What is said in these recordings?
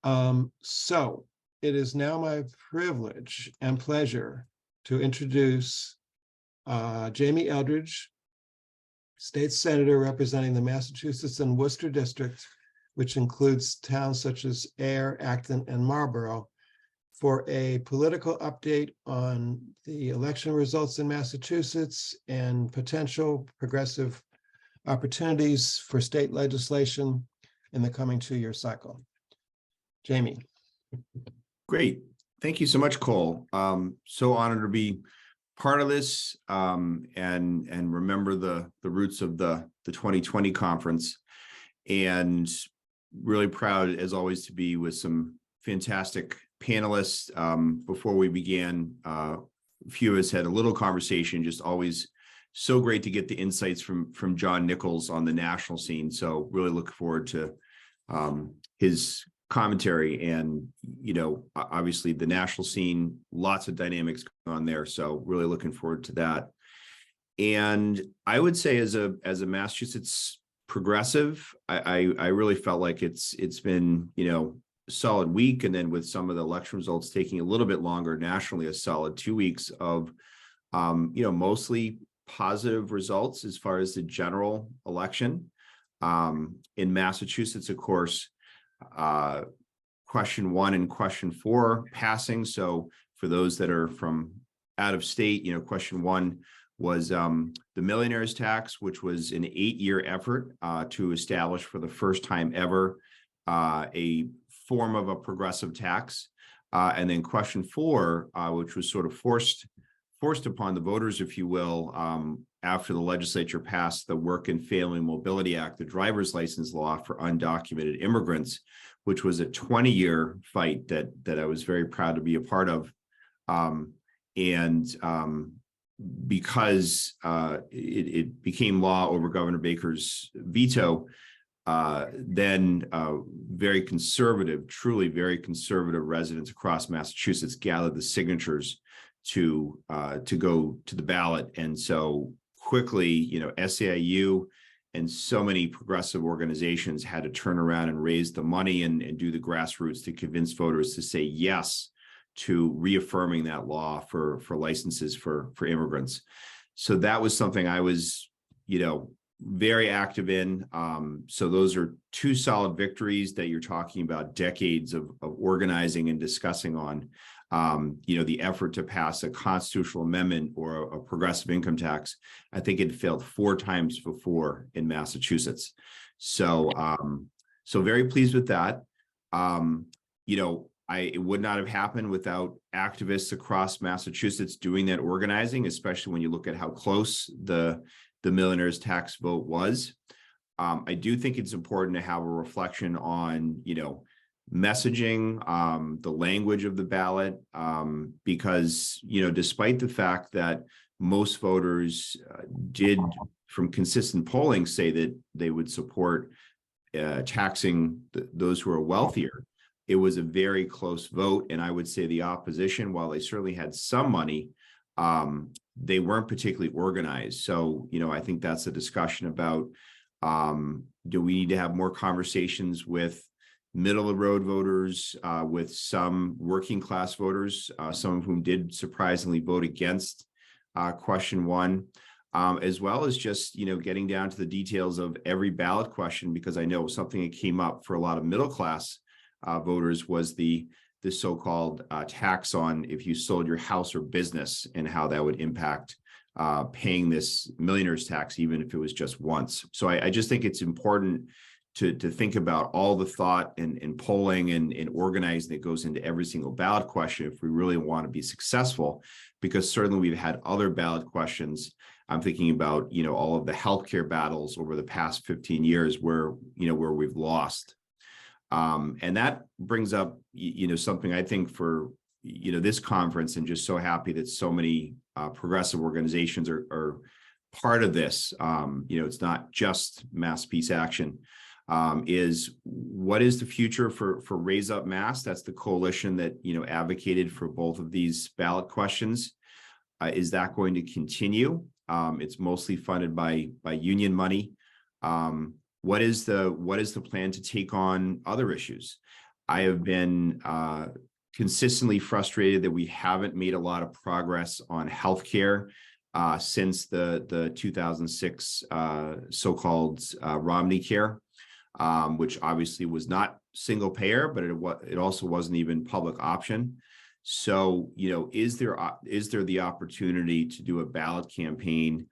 So it is now my privilege and pleasure to introduce Jamie Eldridge, State Senator representing the Massachusetts and Worcester District, which includes towns such as Ayer, Acton, and Marlborough, for a political update on the election results in Massachusetts and potential progressive opportunities for state legislation in the coming 2-year cycle. Jamie. Great. Thank you so much, Cole. So honored to be part of this and remember the roots of the 2020 conference, and really proud as always to be with some fantastic panelists. Before we began, a few of us had a little conversation. Just always so great to get the insights from John Nichols on the national scene. So really look forward to his commentary, and obviously the national scene, lots of dynamics going on there. So really looking forward to that. And I would say as a Massachusetts progressive, I really felt like it's been a solid week, and then with some of the election results taking a little bit longer nationally, a solid 2 weeks of mostly positive results as far as the general election. In Massachusetts, of course, question 1 and question 4 passing. So for those that are from out of state, question 1 was the millionaire's tax, which was an 8-year effort to establish for the first time ever a form of a progressive tax. And then question 4, which was sort of forced upon the voters, if you will, after the legislature passed the Work and Family Mobility Act, the driver's license law for undocumented immigrants, which was a 20-year fight that I was very proud to be a part of. Because it became law over Governor Baker's veto, then very conservative, truly very conservative residents across Massachusetts gathered the signatures to go to the ballot. And so quickly, SEIU and so many progressive organizations had to turn around and raise the money and do the grassroots to convince voters to say yes to reaffirming that law for licenses for immigrants. So that was something I was, very active in. So those are 2 solid victories that you're talking about decades of organizing and discussing on. The effort to pass a constitutional amendment or a progressive income tax, I think it failed 4 times before in Massachusetts. So, so very pleased with that. It would not have happened without activists across Massachusetts doing that organizing, especially when you look at how close the millionaire's tax vote was. I do think it's important to have a reflection on, messaging, the language of the ballot, because, despite the fact that most voters did, from consistent polling, say that they would support taxing those who are wealthier, it was a very close vote. And I would say the opposition, while they certainly had some money, they weren't particularly organized. So, I think that's a discussion about, do we need to have more conversations with middle of the road voters, with some working class voters, some of whom did surprisingly vote against question 1, as well as just, getting down to the details of every ballot question, because I know something that came up for a lot of middle class voters was the so-called tax on if you sold your house or business, and how that would impact paying this millionaire's tax, even if it was just once. So I just think it's important to think about all the thought and polling and organizing that goes into every single ballot question if we really want to be successful, because certainly we've had other ballot questions. I'm thinking about, all of the healthcare battles over the past 15 years where we've lost. And that brings up, something I think for, this conference, and just so happy that so many progressive organizations are part of this. It's not just Mass Peace Action. Is what is the future for Raise Up Mass? That's the coalition that, advocated for both of these ballot questions. Is that going to continue? It's mostly funded by union money. What is the plan to take on other issues? I have been consistently frustrated that we haven't made a lot of progress on healthcare since the 2006 so-called Romney Care, which obviously was not single payer, but it also wasn't even public option. So, is there the opportunity to do a ballot campaign?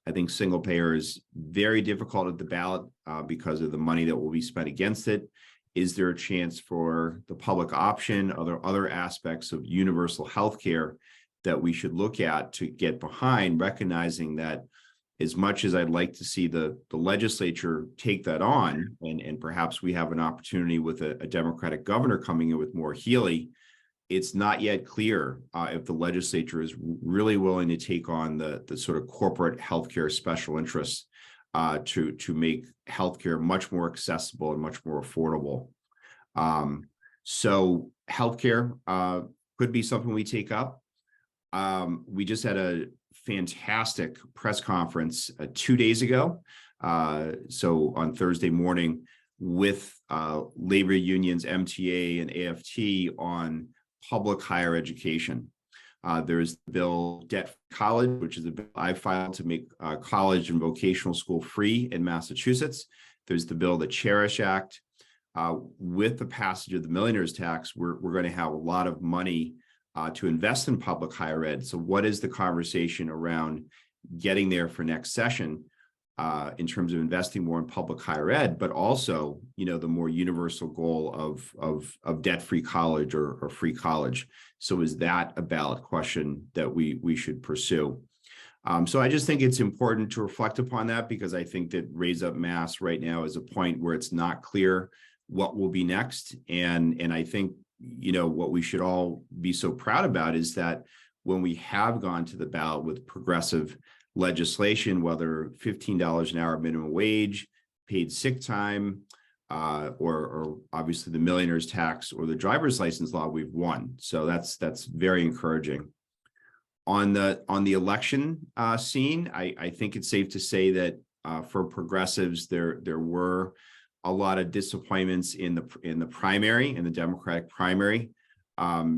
I think single payer is very difficult at the ballot because of the money that will be spent against it. Is there a chance for the public option, other aspects of universal health care that we should look at to get behind, recognizing that as much as I'd like to see the legislature take that on, and perhaps we have an opportunity with a Democratic governor coming in with more Healey, it's not yet clear if the legislature is really willing to take on the sort of corporate healthcare special interests to make healthcare much more accessible and much more affordable. So healthcare could be something we take up. We just had a fantastic press conference 2 days ago. So on Thursday morning with labor unions, MTA and AFT on public higher education. There's the bill Debt College, which is a bill I filed to make college and vocational school free in Massachusetts. There's the bill, the Cherish Act. With the passage of the millionaire's tax, we're going to have a lot of money to invest in public higher ed. So what is the conversation around getting there for next session in terms of investing more in public higher ed, but also, the more universal goal of debt-free college or free college. So is that a ballot question that we should pursue? So I just think it's important to reflect upon that, because I think that Raise Up Mass right now is a point where it's not clear what will be next. And I think, what we should all be so proud about is that when we have gone to the ballot with progressive legislation, whether $15 an hour minimum wage, paid sick time, or obviously the millionaire's tax or the driver's license law, we've won. So that's very encouraging. On the election scene, I think it's safe to say that for progressives, there were a lot of disappointments in the primary, in the Democratic primary.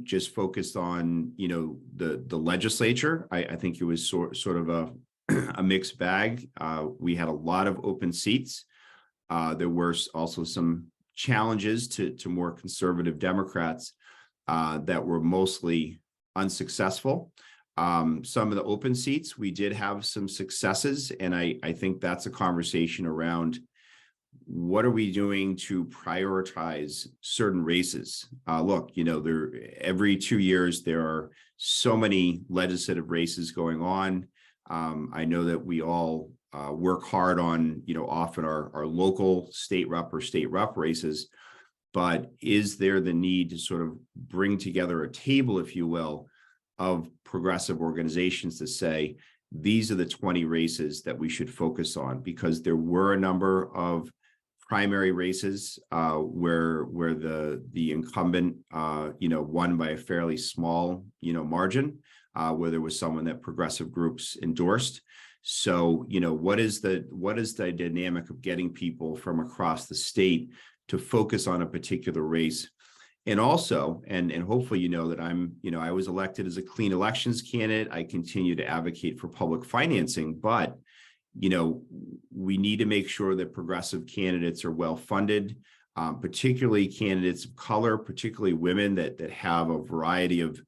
Just focused on the legislature. I think it was sort of a mixed bag. We had a lot of open seats. There were also some challenges to more conservative Democrats that were mostly unsuccessful. Some of the open seats, we did have some successes, and I think that's a conversation around what are we doing to prioritize certain races? Look, every 2 years, there are so many legislative races going on. I know that we all work hard on, often our local state rep races, but is there the need to sort of bring together a table, if you will, of progressive organizations to say, these are the 20 races that we should focus on? Because there were a number of primary races where the incumbent won by a fairly small margin, where there was someone that progressive groups endorsed. So what is the dynamic of getting people from across the state to focus on a particular race? And also, and hopefully that I was elected as a clean elections candidate. I continue to advocate for public financing, but we need to make sure that progressive candidates are well funded, particularly candidates of color, particularly women that have a variety of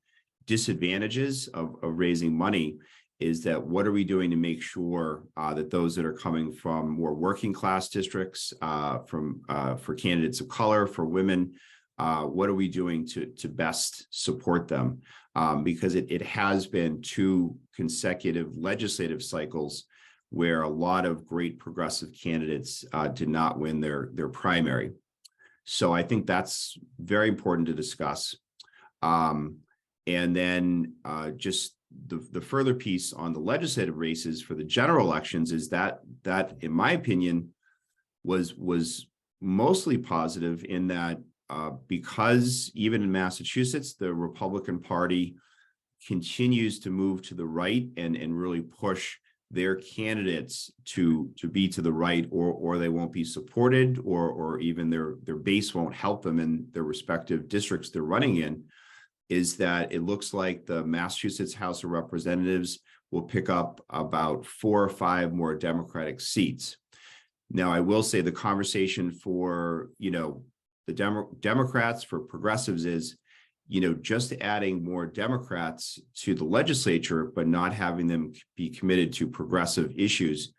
disadvantages of raising money. Is that what are we doing to make sure that those that are coming from more working class districts, for candidates of color, for women, what are we doing to best support them? Because it has been 2 consecutive legislative cycles where a lot of great progressive candidates did not win their primary. So I think that's very important to discuss. And then just the further piece on the legislative races for the general elections is that in my opinion, was mostly positive in that because even in Massachusetts, the Republican Party continues to move to the right and really push their candidates to be to the right, or they won't be supported, or even their base won't help them in their respective districts they're running in, is that it looks like the Massachusetts House of Representatives will pick up about 4 or 5 more Democratic seats. Now, I will say the conversation for, the Democrats, for progressives, is, just adding more Democrats to the legislature, but not having them be committed to progressive issues,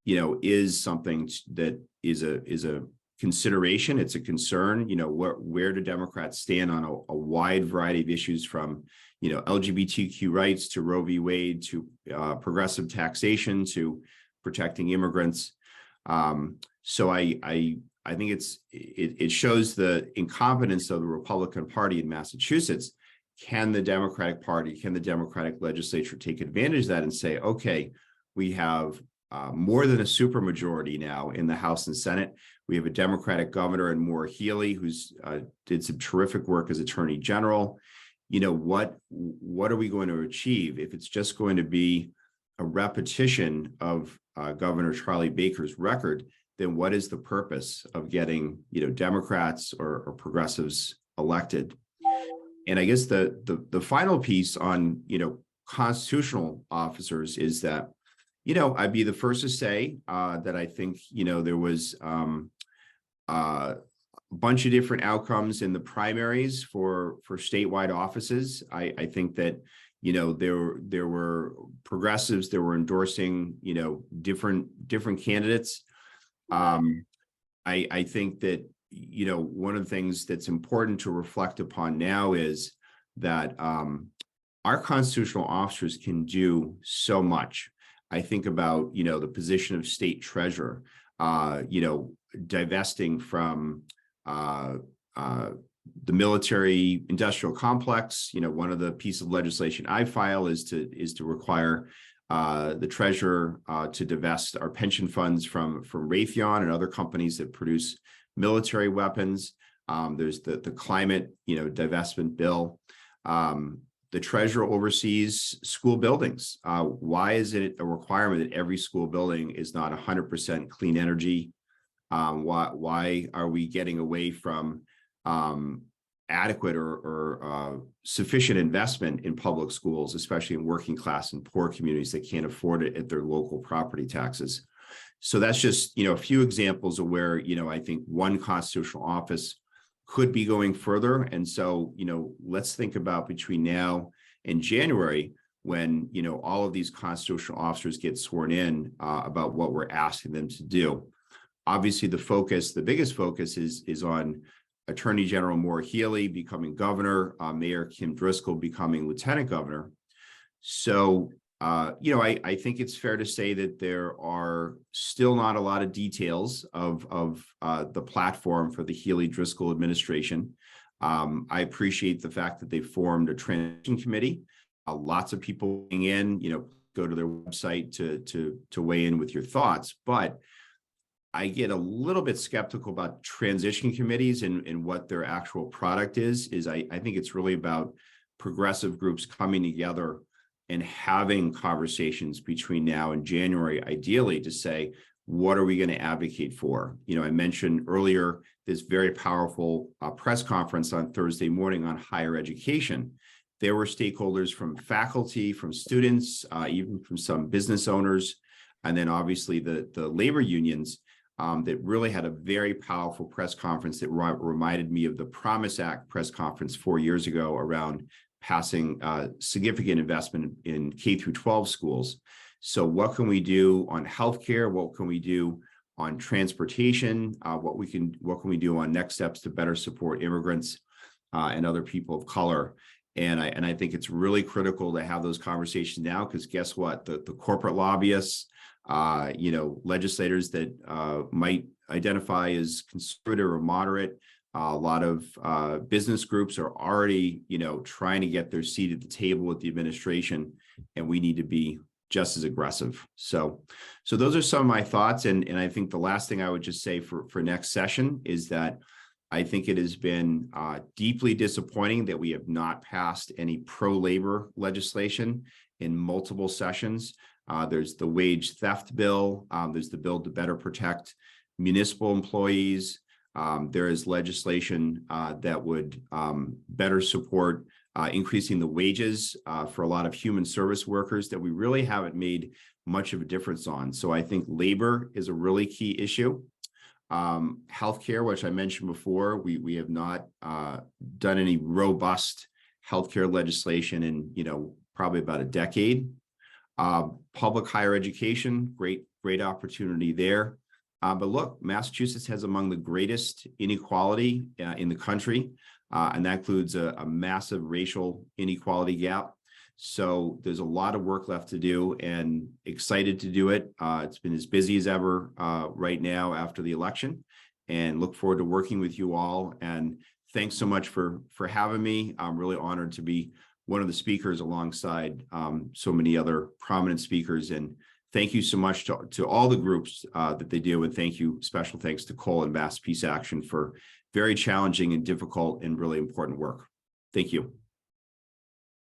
is something that is a consideration. It's a concern. Where do Democrats stand on a wide variety of issues, from LGBTQ rights to Roe v. Wade to progressive taxation to protecting immigrants. So I think it shows the incompetence of the Republican Party in Massachusetts. Can the Democratic Party, can the Democratic legislature take advantage of that and say, okay, we have more than a supermajority now in the House and Senate. We have a Democratic governor and Healey, who's did some terrific work as Attorney General. What are we going to achieve if it's just going to be a repetition of Governor Charlie Baker's record? Then what is the purpose of getting Democrats or progressives elected? And I guess the final piece on constitutional officers is that I'd be the first to say that I think there was a bunch of different outcomes in the primaries for statewide offices. I think that there were progressives that were endorsing different candidates. I think that one of the things that's important to reflect upon now is that our constitutional officers can do so much. I think about the position of state treasurer, divesting from the military industrial complex. One of the pieces of legislation I file is to require the treasurer to divest our pension funds from Raytheon and other companies that produce military weapons. There's the climate divestment bill. The treasurer oversees school buildings. Why is it a requirement that every school building is not 100% clean energy? Why are we getting away from adequate or sufficient investment in public schools, especially in working class and poor communities that can't afford it at their local property taxes? So that's just a few examples of where I think one constitutional office could be going further. And so let's think about between now and January, when all of these constitutional officers get sworn in, about what we're asking them to do. Obviously, the biggest focus is on Attorney General Healey becoming governor, Mayor Kim Driscoll becoming lieutenant governor. So, I think it's fair to say that there are still not a lot of details of the platform for the Healey-Driscoll administration. I appreciate the fact that they formed a transition committee. Lots of people weighing in, go to their website to weigh in with your thoughts. But I get a little bit skeptical about transition committees and what their actual product is I think it's really about progressive groups coming together and having conversations between now and January, ideally, to say, what are we going to advocate for? I mentioned earlier this very powerful press conference on Thursday morning on higher education. There were stakeholders from faculty, from students, even from some business owners, and then obviously the labor unions that really had a very powerful press conference that reminded me of the Promise Act press conference 4 years ago around passing significant investment in K through 12 schools. So what can we do on healthcare? What can we do on transportation? What can we do on next steps to better support immigrants and other people of color? And I think it's really critical to have those conversations now, because guess what? The corporate lobbyists, legislators that might identify as conservative or moderate, a lot of business groups are already, trying to get their seat at the table with the administration, and we need to be just as aggressive. So those are some of my thoughts. And I think the last thing I would just say for next session is that I think it has been deeply disappointing that we have not passed any pro-labor legislation in multiple sessions. There's the wage theft bill. There's the bill to better protect municipal employees. There is legislation that would better support increasing the wages for a lot of human service workers that we really haven't made much of a difference on. So I think labor is a really key issue. Healthcare, which I mentioned before, we have not done any robust healthcare legislation in, probably about a decade. Public higher education, great opportunity there. But look, Massachusetts has among the greatest inequality in the country, and that includes a massive racial inequality gap. So there's a lot of work left to do, and excited to do it. It's been as busy as ever right now after the election, and look forward to working with you all. And thanks so much for having me. I'm really honored to be one of the speakers alongside so many other prominent speakers. And thank you so much to all the groups that they do. And special thanks to Cole and Mass Peace Action for very challenging and difficult and really important work. Thank you.